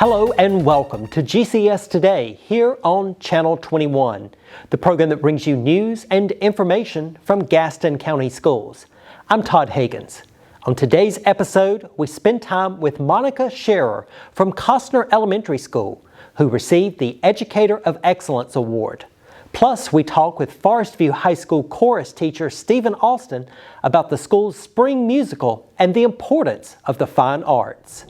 Hello and welcome to GCS Today here on Channel 21, the program that brings you news and information from Gaston County Schools. I'm Todd Hagans. On today's episode, we spend time with Monica Sherer from Costner Elementary School, who received the Educator of Excellence Award. Plus, we talk with Forest View High School chorus teacher Stephen Austin about the school's spring musical and the importance of the fine arts.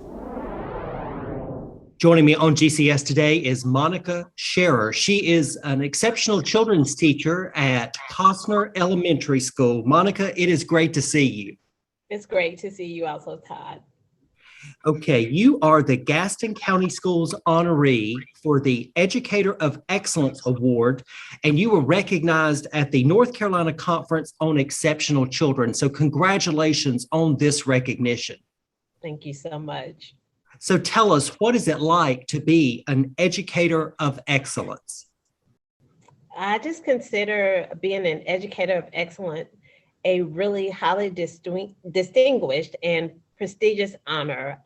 Joining me on GCS today is Monica Sherer. She is an exceptional children's teacher at Costner Elementary School. Monica, it is great to see you. It's great to see you also, Todd. Okay, you are the Gaston County Schools honoree for the Educator of Excellence Award, and you were recognized at the North Carolina Conference on Exceptional Children. So congratulations on this recognition. Thank you so much. So tell us, what is it like to be an educator of excellence? I just consider being an educator of excellence a really highly distinguished and prestigious honor.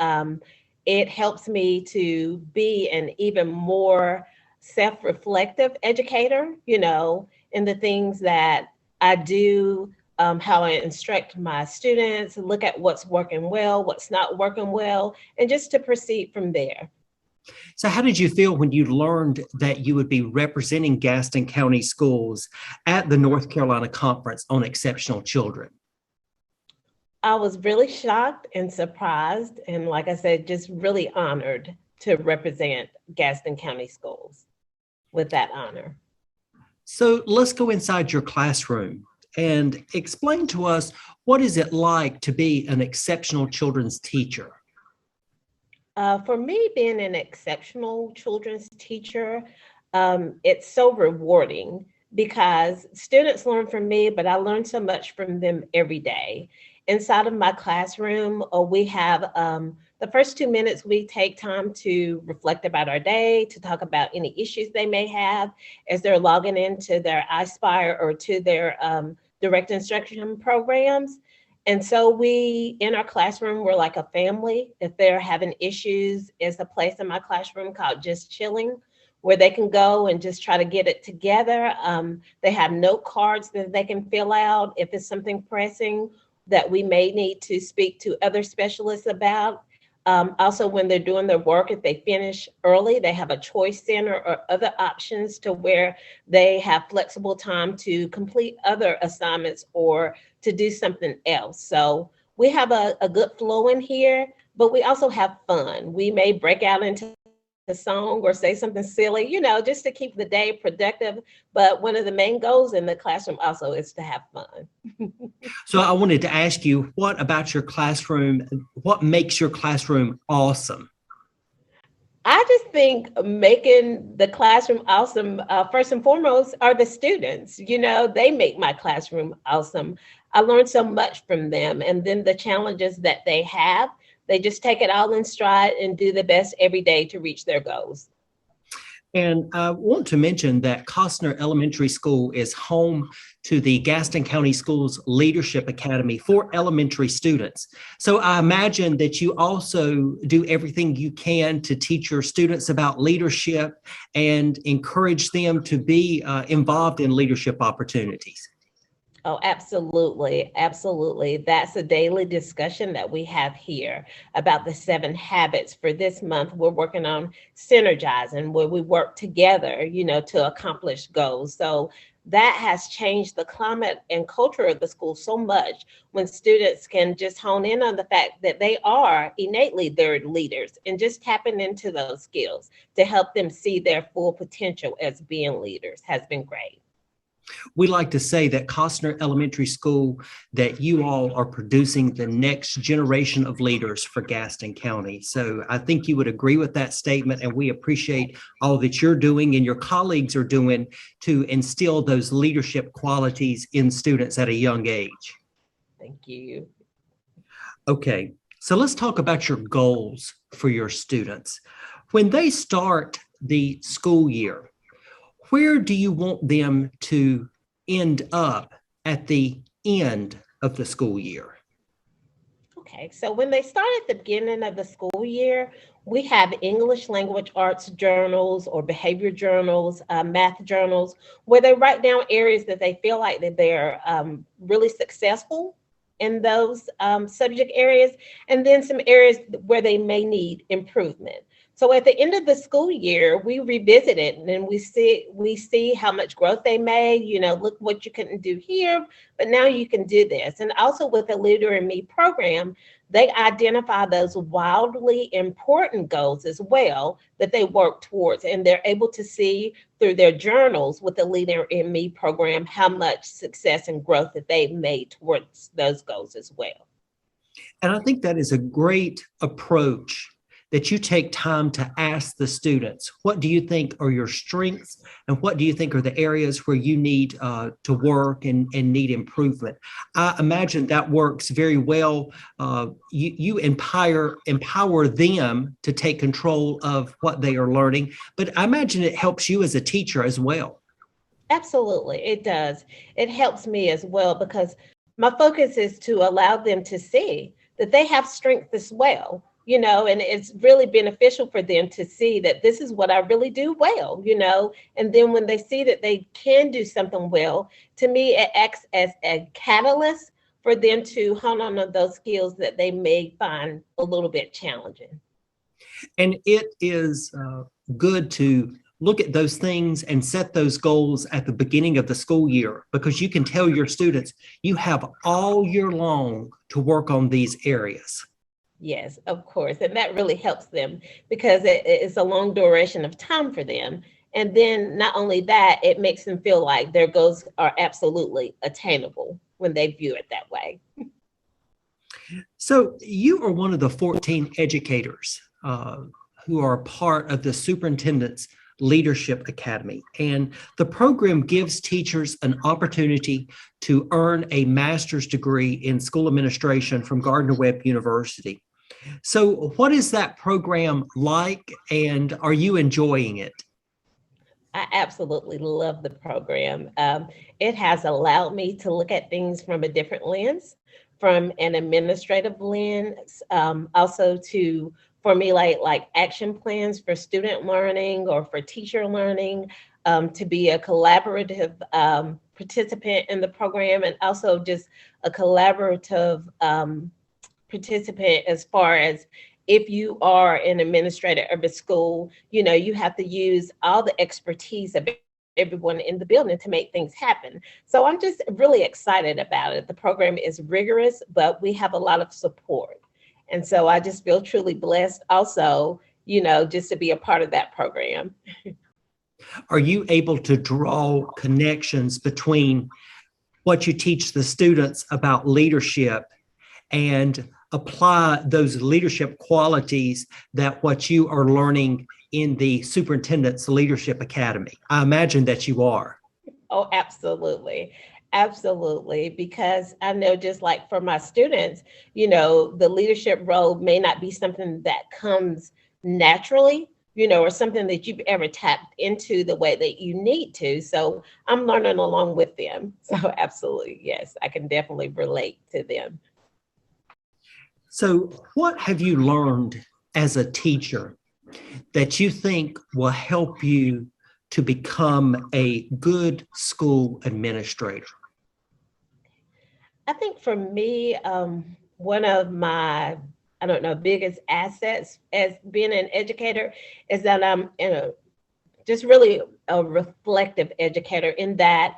It helps me to be an even more self-reflective educator, in the things that I do, how I instruct my students, look at what's working well, what's not working well, and just to proceed from there. So how did you feel when you learned that you would be representing Gaston County Schools at the North Carolina Conference on Exceptional Children? I was really shocked and surprised, and like I said, just really honored to represent Gaston County Schools with that honor. So let's go inside your classroom and explain to us, what is it like to be an exceptional children's teacher? For me, being an exceptional children's teacher, it's so rewarding because students learn from me, but I learn so much from them every day. Inside of my classroom, we have the first 2 minutes, we take time to reflect about our day, to talk about any issues they may have as they're logging into their iSpire or to their direct instruction programs. And so we, in our classroom, we're like a family. If they're having issues, there's a place in my classroom called Just Chilling, where they can go and just try to get it together. They have note cards that they can fill out if it's something pressing that we may need to speak to other specialists about. Also, when they're doing their work, if they finish early, they have a choice center or other options to where they have flexible time to complete other assignments or to do something else. So we have a good flow in here, but we also have fun. We may break out into a song or say something silly, just to keep the day productive. But one of the main goals in the classroom also is to have fun. So I wanted to ask you, what about your classroom? What makes your classroom awesome? I just think making the classroom awesome, first and foremost, are the students. They make my classroom awesome. I learned so much from them. And then the challenges that they have, they just take it all in stride and do the best every day to reach their goals. And I want to mention that Costner Elementary School is home to the Gaston County Schools Leadership Academy for elementary students. So I imagine that you also do everything you can to teach your students about leadership and encourage them to be involved in leadership opportunities. Oh, absolutely. Absolutely. That's a daily discussion that we have here about the 7 habits. For this month, we're working on synergizing, where we work together, to accomplish goals. So that has changed the climate and culture of the school so much when students can just hone in on the fact that they are innately their leaders and just tapping into those skills to help them see their full potential as being leaders has been great. We like to say that Costner Elementary School, that you all are producing the next generation of leaders for Gaston County. So I think you would agree with that statement, and we appreciate all that you're doing and your colleagues are doing to instill those leadership qualities in students at a young age. Thank you. Okay, so let's talk about your goals for your students. When they start the school year, where do you want them to end up at the end of the school year? Okay, so when they start at the beginning of the school year, we have English language arts journals or behavior journals, math journals, where they write down areas that they feel like that they're really successful in those subject areas, and then some areas where they may need improvement. So at the end of the school year, we revisit it and then we see how much growth they made. Look what you couldn't do here, but now you can do this. And also with the Leader in Me program, they identify those wildly important goals as well that they work towards, and they're able to see through their journals with the Leader in Me program how much success and growth that they've made towards those goals as well. And I think that is a great approach, that you take time to ask the students, what do you think are your strengths and what do you think are the areas where you need to work and need improvement? I imagine that works very well. You empower them to take control of what they are learning, but I imagine it helps you as a teacher as well. Absolutely, it does. It helps me as well because my focus is to allow them to see that they have strength as well, and it's really beneficial for them to see that this is what I really do well, and then when they see that they can do something well, to me, it acts as a catalyst for them to hone on those skills that they may find a little bit challenging. And it is good to look at those things and set those goals at the beginning of the school year, because you can tell your students you have all year long to work on these areas. Yes, of course. And that really helps them because it's a long duration of time for them. And then not only that, it makes them feel like their goals are absolutely attainable when they view it that way. So you are one of the 14 educators who are part of the Superintendent's Leadership Academy. And the program gives teachers an opportunity to earn a master's degree in school administration from Gardner-Webb University. So what is that program like, and are you enjoying it? I absolutely love the program. It has allowed me to look at things from a different lens, from an administrative lens, also to formulate like action plans for student learning or for teacher learning, to be a collaborative participant in the program, and also just a collaborative participant as far as if you are an administrator of a school, you have to use all the expertise of everyone in the building to make things happen. So I'm just really excited about it. The program is rigorous, but we have a lot of support. And so I just feel truly blessed also, just to be a part of that program. Are you able to draw connections between what you teach the students about leadership and apply those leadership qualities that what you are learning in the Superintendent's Leadership Academy? I imagine that you are. Oh, absolutely. Absolutely. Because I know just like for my students, the leadership role may not be something that comes naturally, or something that you've ever tapped into the way that you need to. So I'm learning along with them. So absolutely, yes, I can definitely relate to them. So what have you learned as a teacher that you think will help you to become a good school administrator? I think for me, one of my, I don't know, biggest assets as being an educator is that I'm just really a reflective educator, in that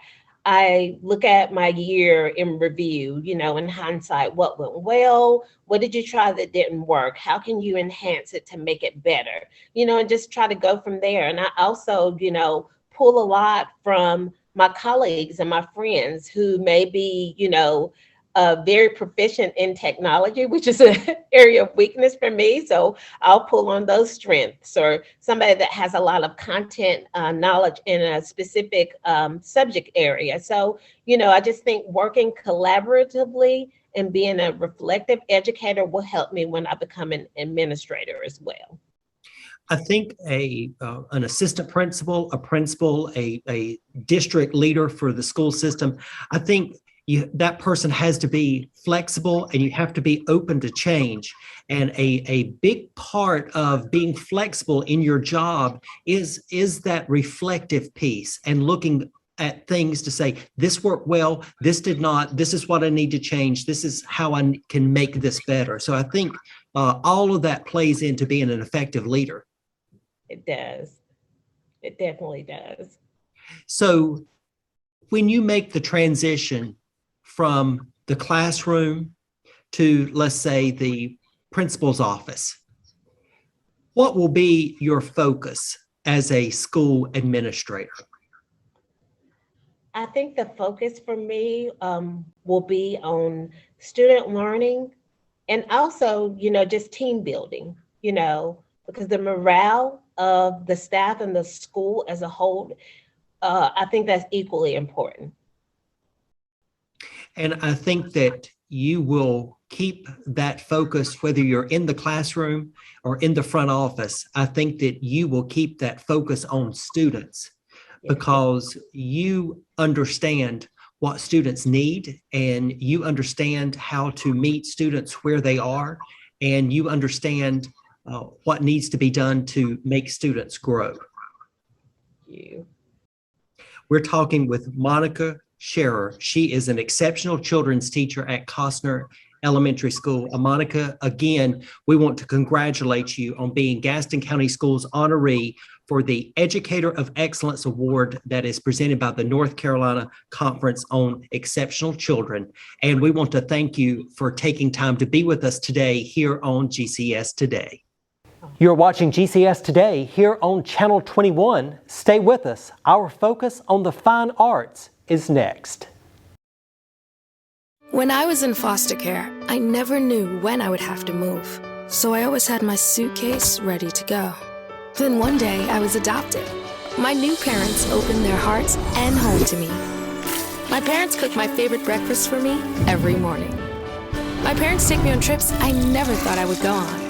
I look at my year in review, in hindsight, what went well, what did you try that didn't work? How can you enhance it to make it better? And just try to go from there. And I also, pull a lot from my colleagues and my friends who may be, very proficient in technology, which is an area of weakness for me. So I'll pull on those strengths, or somebody that has a lot of content knowledge in a specific subject area. So, I just think working collaboratively and being a reflective educator will help me when I become an administrator as well. I think an assistant principal, a principal, a district leader for the school system, I think that person has to be flexible, and you have to be open to change. And a big part of being flexible in your job is that reflective piece and looking at things to say, this worked well, this did not, this is what I need to change, this is how I can make this better. So I think all of that plays into being an effective leader. It does. It definitely does. So when you make the transition from the classroom to, let's say, the principal's office, what will be your focus as a school administrator? I think the focus for me will be on student learning and also, just team building, because the morale of the staff and the school as a whole, I think that's equally important. And I think that you will keep that focus, whether you're in the classroom or in the front office. I think that you will keep that focus on students because you understand what students need, and you understand how to meet students where they are, and you understand what needs to be done to make students grow. We're talking with Monica Sherer. She is an exceptional children's teacher at Costner Elementary School. Monica, again, we want to congratulate you on being Gaston County Schools honoree for the Educator of Excellence Award that is presented by the North Carolina Conference on Exceptional Children. And we want to thank you for taking time to be with us today here on GCS Today. You're watching GCS Today here on Channel 21. Stay with us. Our focus on the fine arts is next. When I was in foster care, I never knew when I would have to move. So I always had my suitcase ready to go. Then one day I was adopted. My new parents opened their hearts and home to me. My parents cook my favorite breakfast for me every morning. My parents take me on trips I never thought I would go on.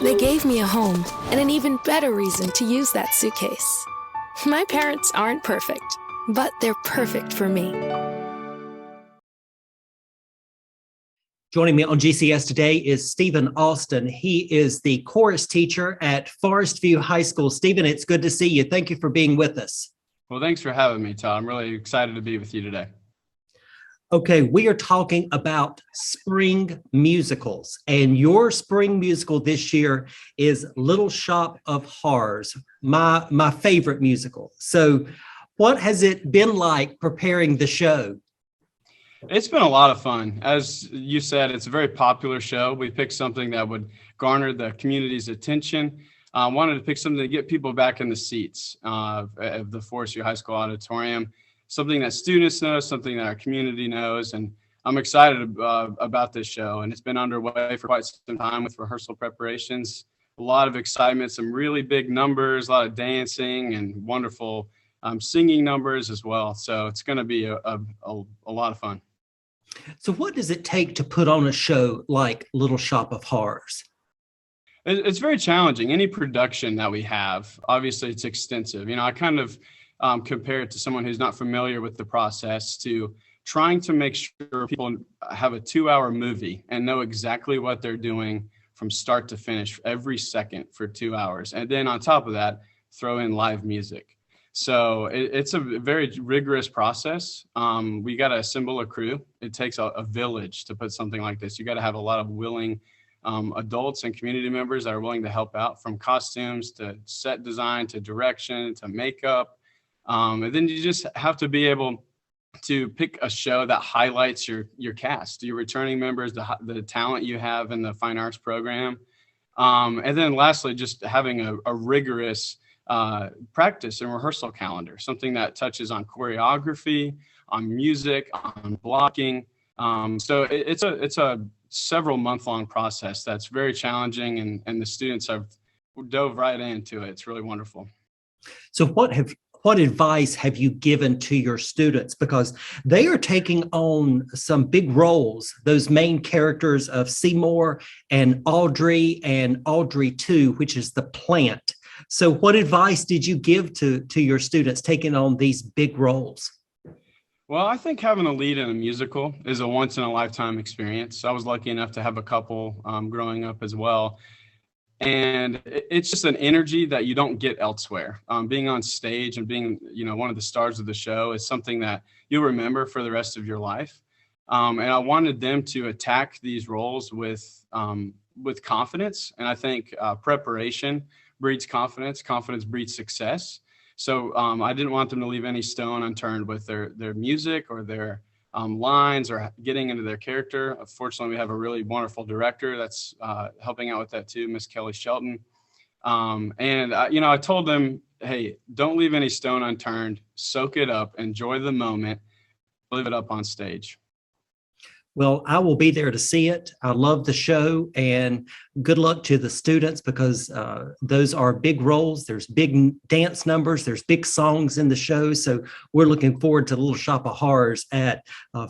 They gave me a home and an even better reason to use that suitcase. My parents aren't perfect, but they're perfect for me. Joining me on GCS Today is Stephen Austin. He is the chorus teacher at Forest View High School. Stephen, it's good to see you. Thank you for being with us. Well, thanks for having me, Todd. I'm really excited to be with you today. Okay, we are talking about spring musicals, and your spring musical this year is Little Shop of Horrors, my favorite musical. So what has it been like preparing the show? It's been a lot of fun. As you said, it's a very popular show. We picked something that would garner the community's attention. Wanted to pick something to get people back in the seats of the Forest View High School auditorium, something that students know, something that our community knows. And I'm excited about this show. And it's been underway for quite some time with rehearsal preparations, a lot of excitement, some really big numbers, a lot of dancing and wonderful singing numbers as well. So it's going to be a lot of fun. So what does it take to put on a show like Little Shop of Horrors? It's very challenging. Any production that we have, obviously it's extensive. I kind of compare it to someone who's not familiar with the process to trying to make sure people have a 2-hour movie and know exactly what they're doing from start to finish every second for 2 hours. And then on top of that, throw in live music. So it's a very rigorous process. We got to assemble a crew. It takes a village to put something like this. You got to have a lot of willing adults and community members that are willing to help out, from costumes to set design to direction to makeup. And then you just have to be able to pick a show that highlights your cast, your returning members, the talent you have in the fine arts program. And then lastly, just having a rigorous practice and rehearsal calendar, something that touches on choreography, on music, on blocking. So it's a several month-long process that's very challenging, and the students have dove right into it. It's really wonderful. So what advice have you given to your students? Because they are taking on some big roles, those main characters of Seymour and Audrey 2, which is the plant. So what advice did you give to your students taking on these big roles? Well, I think having a lead in a musical is a once in a lifetime experience. I was lucky enough to have a couple growing up as well. And it's just an energy that you don't get elsewhere. Being on stage and being, one of the stars of the show is something that you'll remember for the rest of your life. And I wanted them to attack these roles with confidence. And I think preparation breeds confidence. Confidence breeds success. So I didn't want them to leave any stone unturned with their music or their lines or getting into their character. Fortunately, we have a really wonderful director that's helping out with that too, Miss Kelly Shelton. I told them, hey, don't leave any stone unturned. Soak it up, enjoy the moment, live it up on stage. Well, I will be there to see it. I love the show, and good luck to the students, because those are big roles. There's big dance numbers. There's big songs in the show. So we're looking forward to the Little Shop of Horrors at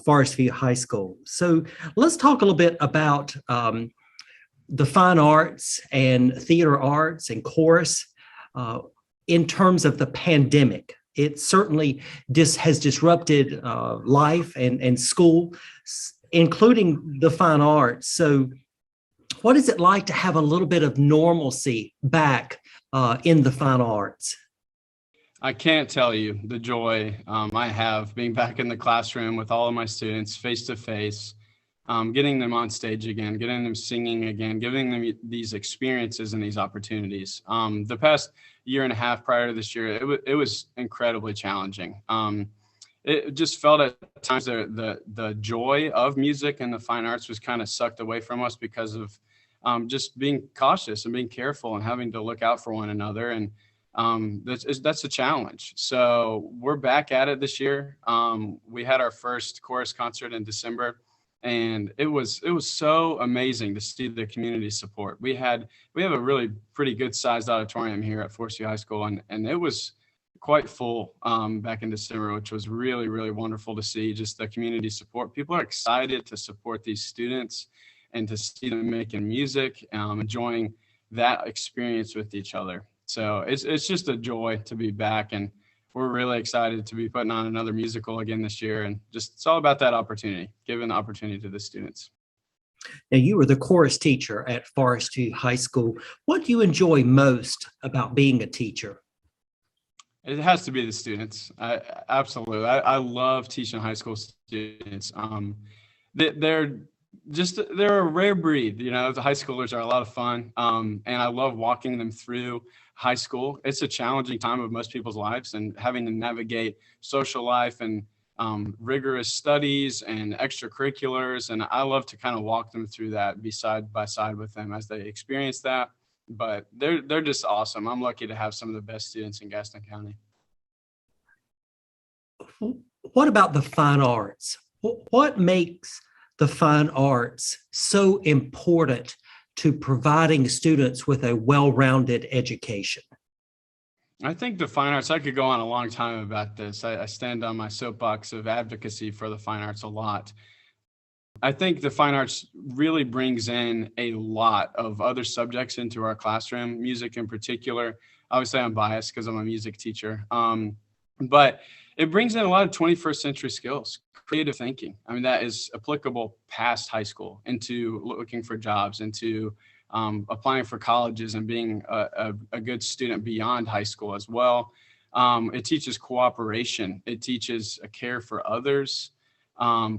Forest View High School. So let's talk a little bit about the fine arts and theater arts and chorus in terms of the pandemic. It certainly has disrupted life and school, including the fine arts. So what is it like to have a little bit of normalcy back in the fine arts? I can't tell you the joy I have being back in the classroom with all of my students face to face, getting them on stage again, getting them singing again, giving them these experiences and these opportunities. The past year and a half prior to this year, it was incredibly challenging. It just felt at times the joy of music and the fine arts was kind of sucked away from us because of just being cautious and being careful and having to look out for one another. And that's a challenge. So we're back at it this year. We had our first chorus concert in December, and it was so amazing to see the community support. We have a really pretty good sized auditorium here at Forest View High School, and it was quite full back in December, which was really, really wonderful to see, just the community support. People are excited to support these students and to see them making music, enjoying that experience with each other. So it's just a joy to be back, and we're really excited to be putting on another musical again this year. And just it's all about that opportunity, giving the opportunity to the students. Now, you were the chorus teacher at Forest View High School. What do you enjoy most about being a teacher? It has to be the students. Absolutely. I love teaching high school students. They're a rare breed. The high schoolers are a lot of fun. And I love walking them through high school. It's a challenging time of most people's lives, and having to navigate social life and rigorous studies and extracurriculars. And I love to kind of walk them through that, be side by side with them as they experience that. But they're just awesome. I'm lucky to have some of the best students in Gaston County. What about the fine arts? What makes the fine arts so important to providing students with a well-rounded education? I think the fine arts, I could go on a long time about this. I stand on my soapbox of advocacy for the fine arts a lot. I think the fine arts really brings in a lot of other subjects into our classroom, music in particular. Obviously, I'm biased because I'm a music teacher, but it brings in a lot of 21st century skills, creative thinking. I mean, that is applicable past high school, into looking for jobs, into applying for colleges and being a good student beyond high school as well. It teaches cooperation. It teaches a care for others.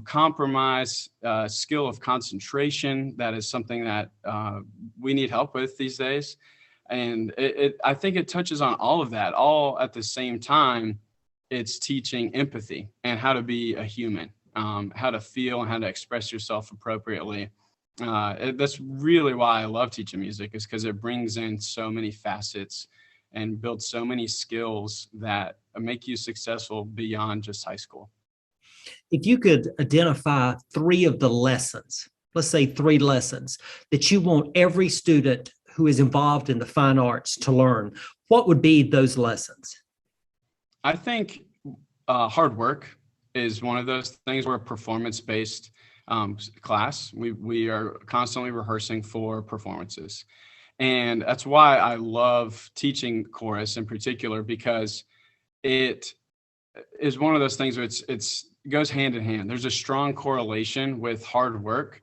Compromise, skill of concentration. That is something that we need help with these days. And I think it touches on all of that, all at the same time. It's teaching empathy and how to be a human, how to feel and how to express yourself appropriately. That's really why I love teaching music, is because it brings in so many facets and builds so many skills that make you successful beyond just high school. If you could identify three of the lessons, let's say 3 lessons that you want every student who is involved in the fine arts to learn, what would be those lessons? I think hard work is one of those things. We're a performance-based class. We are constantly rehearsing for performances. And that's why I love teaching chorus in particular, because it is one of those things where it's goes hand in hand. There's a strong correlation with hard work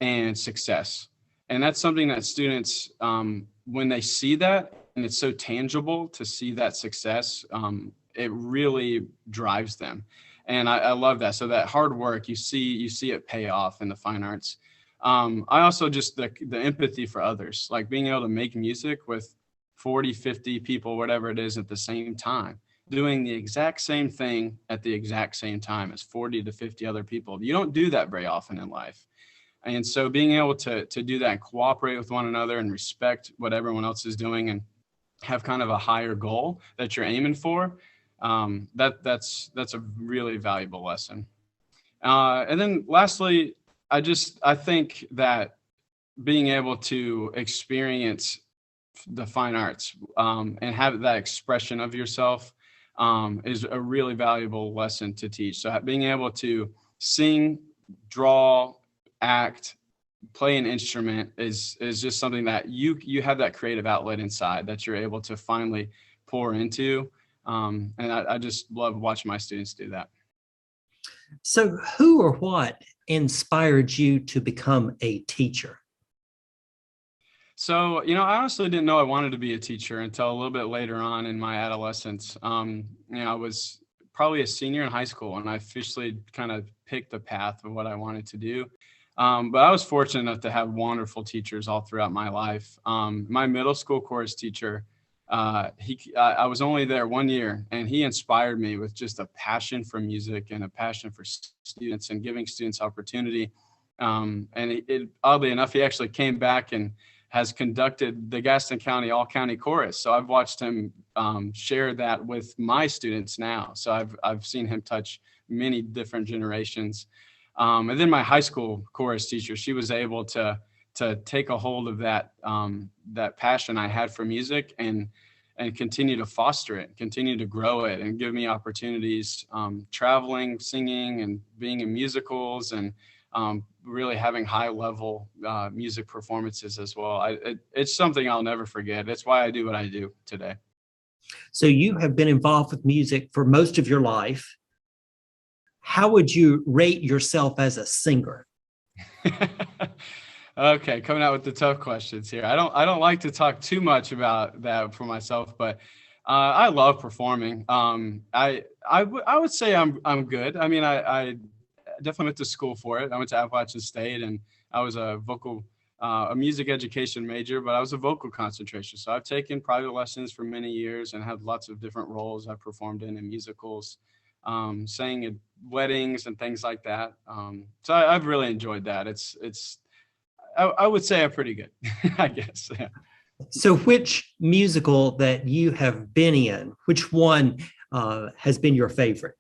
and success. And that's something that students, when they see that, and it's so tangible to see that success, it really drives them. And I love that. So that hard work, you see it pay off in the fine arts. I also just the empathy for others, like being able to make music with 40, 50 people, whatever it is, at the same time, doing the exact same thing at the exact same time as 40 to 50 other people. You don't do that very often in life. And so being able to do that and cooperate with one another and respect what everyone else is doing and have kind of a higher goal that you're aiming for, that's a really valuable lesson. And then lastly, I think that being able to experience the fine arts and have that expression of yourself is a really valuable lesson to teach. So being able to sing, draw, act, play an instrument is just something that you have that creative outlet inside that you're able to finally pour into. And I just love watching my students do that. So who or what inspired you to become a teacher? So, I honestly didn't know I wanted to be a teacher until a little bit later on in my adolescence. I was probably a senior in high school and I officially kind of picked the path of what I wanted to do. But I was fortunate enough to have wonderful teachers all throughout my life. My middle school chorus teacher, I was only there 1 year, and he inspired me with just a passion for music and a passion for students and giving students opportunity. And oddly enough, he actually came back and has conducted the Gaston County All-County Chorus. So I've watched him share that with my students now. So I've seen him touch many different generations. And then my high school chorus teacher, she was able to take a hold of that passion I had for music and continue to foster it, continue to grow it, and give me opportunities traveling, singing, and being in musicals, and really having high level music performances as well. It's something I'll never forget. That's why I do what I do today. So you have been involved with music for most of your life. How would you rate yourself as a singer? Okay, coming out with the tough questions here. I don't like to talk too much about that for myself, but I love performing. I would say I'm good. I mean, I definitely went to school for it. I went to Appalachian State, and I was a music education major, but I was a vocal concentration. So I've taken private lessons for many years and had lots of different roles I performed in musicals, sang at weddings and things like that. So I've really enjoyed that. I would say I'm pretty good, I guess. Yeah. So which musical that you have been in, which one has been your favorite?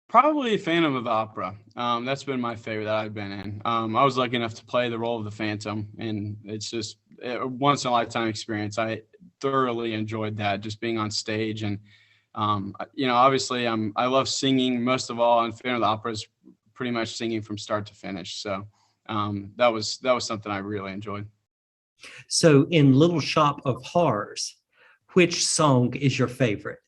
Probably Phantom of the Opera. That's been my favorite that I've been in. I was lucky enough to play the role of the Phantom, and it's just a once in a lifetime experience. I thoroughly enjoyed that, just being on stage. And, obviously I love singing most of all, and Phantom of the Opera is pretty much singing from start to finish. So that was something I really enjoyed. So in Little Shop of Horrors, which song is your favorite?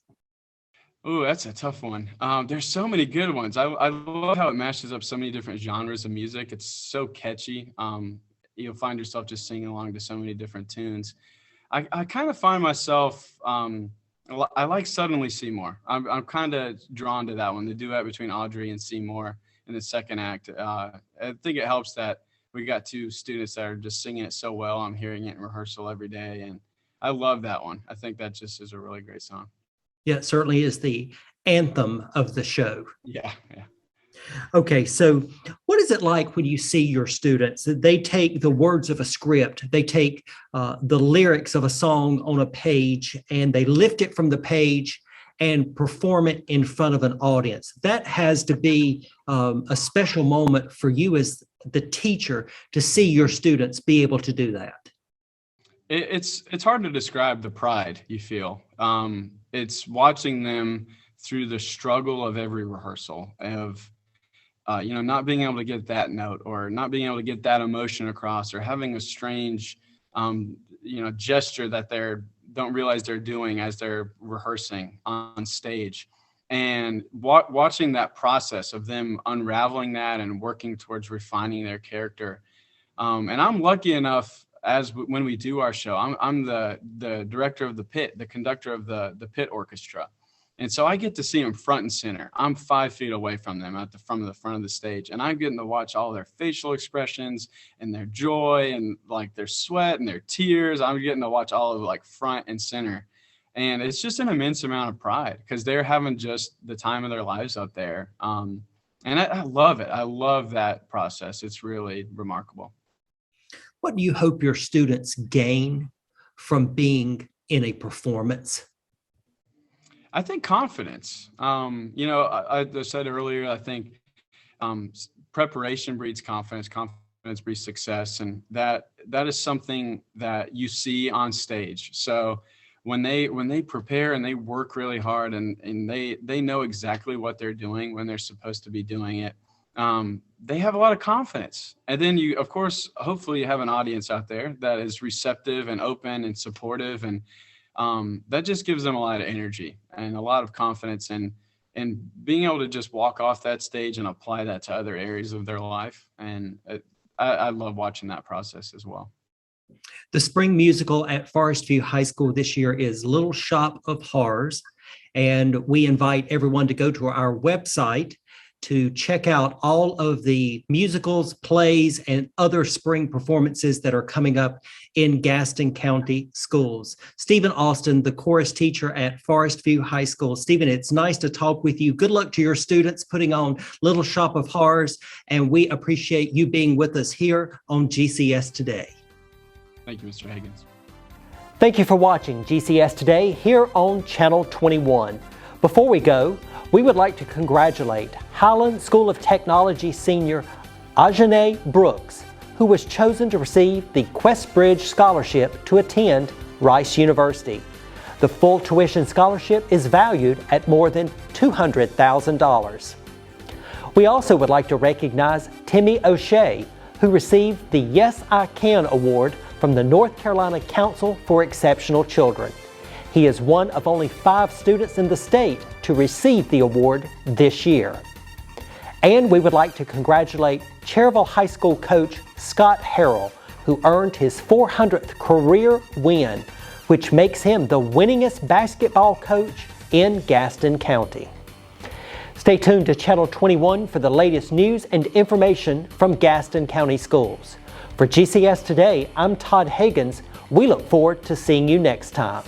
Ooh, that's a tough one. There's so many good ones. I love how it mashes up so many different genres of music. It's so catchy. You'll find yourself just singing along to so many different tunes. I kind of find myself, I like Suddenly Seymour. I'm kind of drawn to that one, the duet between Audrey and Seymour in the second act. I think it helps that we got two students that are just singing it so well. I'm hearing it in rehearsal every day, and I love that one. I think that just is a really great song. Yeah, it certainly is the anthem of the show. Yeah. Okay, so what is it like when you see your students? They take the words of a script, they take the lyrics of a song on a page, and they lift it from the page and perform it in front of an audience. That has to be a special moment for you as the teacher to see your students be able to do that. It's hard to describe the pride you feel. It's watching them through the struggle of every rehearsal of, not being able to get that note, or not being able to get that emotion across, or having a strange, gesture that they don't realize they're doing as they're rehearsing on stage. And watching that process of them unraveling that and working towards refining their character. And I'm lucky enough, when we do our show, I'm the director of the pit, the conductor of the pit orchestra. And so I get to see them front and center. I'm 5 feet away from them from the front of the stage. And I'm getting to watch all their facial expressions and their joy and like their sweat and their tears. I'm getting to watch all of like front and center. And it's just an immense amount of pride because they're having just the time of their lives up there. And I love it. I love that process. It's really remarkable. What do you hope your students gain from being in a performance? I think confidence. I said earlier, I think preparation breeds confidence. Confidence breeds success, and that is something that you see on stage. So when they prepare and they work really hard and they know exactly what they're doing when they're supposed to be doing it, they have a lot of confidence. And then you, of course, hopefully you have an audience out there that is receptive and open and supportive, and that just gives them a lot of energy and a lot of confidence and being able to just walk off that stage and apply that to other areas of their life. And I love watching that process as well. The spring musical at Forest View High School this year is Little Shop of Horrors, and we invite everyone to go to our website to check out all of the musicals, plays, and other spring performances that are coming up in Gaston County schools. Stephen Austin, the chorus teacher at Forest View High School. Stephen, it's nice to talk with you. Good luck to your students putting on Little Shop of Horrors, and we appreciate you being with us here on GCS Today. Thank you, Mr. Higgins. Thank you for watching GCS Today here on Channel 21. Before we go, we would like to congratulate Highland School of Technology senior Ajane Brooks, who was chosen to receive the Questbridge Scholarship to attend Rice University. The full tuition scholarship is valued at more than $200,000. We also would like to recognize Timmy O'Shea, who received the Yes I Can Award from the North Carolina Council for Exceptional Children. He is one of only 5 students in the state to receive the award this year. And we would like to congratulate Cherryville High School coach Scott Harrell, who earned his 400th career win, which makes him the winningest basketball coach in Gaston County. Stay tuned to Channel 21 for the latest news and information from Gaston County schools. For GCS Today, I'm Todd Higgins. We look forward to seeing you next time.